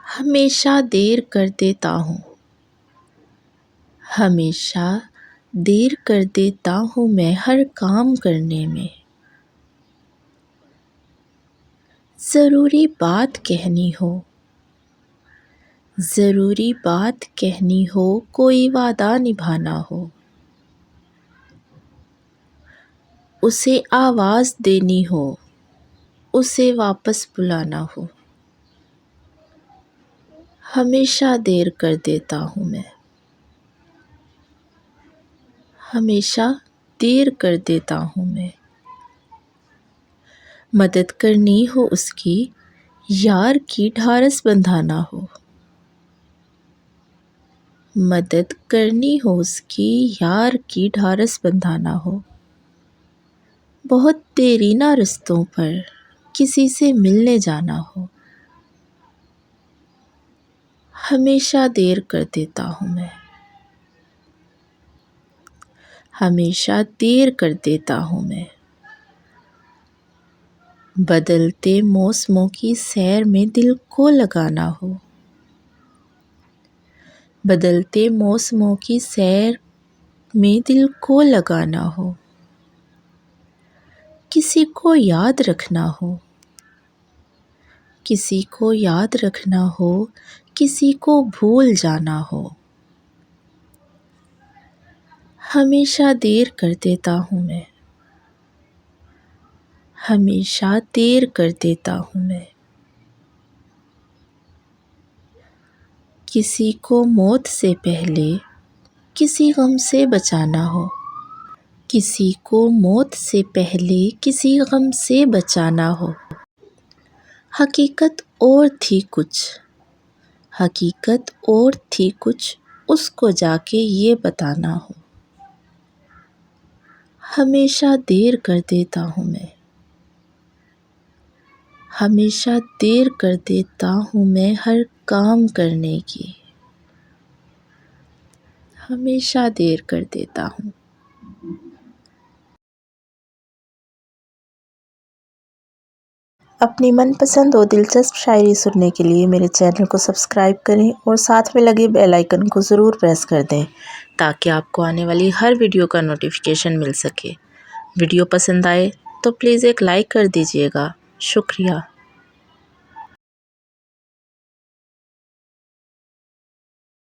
हमेशा देर कर देता हूँ, हमेशा देर कर देता हूँ मैं हर काम करने में। ज़रूरी बात कहनी हो, ज़रूरी बात कहनी हो, कोई वादा निभाना हो, उसे आवाज़ देनी हो, उसे वापस बुलाना हो, हमेशा देर कर देता हूँ मैं, हमेशा देर कर देता हूँ मैं। मदद करनी हो उसकी, यार की ढारस बंधाना हो, मदद करनी हो उसकी, यार की ढारस बंधाना हो, बहुत देरी ना रस्तों पर किसी से मिलने जाना हो, हमेशा देर कर देता हूँ मैं, हमेशा देर कर देता हूँ मैं। बदलते मौसमों की सैर में दिल को लगाना हो, बदलते मौसमों की सैर में दिल को लगाना हो, किसी को याद रखना हो, किसी को याद रखना हो, किसी को भूल जाना हो, हमेशा देर कर देता हूँ मैं, हमेशा देर कर देता हूँ मैं। किसी को मौत से पहले किसी गम से बचाना हो, किसी को मौत से पहले किसी गम से बचाना हो, हकीकत और थी कुछ, हकीकत और थी कुछ, उसको जाके ये बताना हो, हमेशा देर कर देता हूँ मैं, हमेशा देर कर देता हूँ मैं हर काम करने की, हमेशा देर कर देता हूँ। अपनी मनपसंद और दिलचस्प शायरी सुनने के लिए मेरे चैनल को सब्सक्राइब करें और साथ में लगे बेल आइकन को ज़रूर प्रेस कर दें ताकि आपको आने वाली हर वीडियो का नोटिफिकेशन मिल सके। वीडियो पसंद आए तो प्लीज़ एक लाइक कर दीजिएगा। शुक्रिया।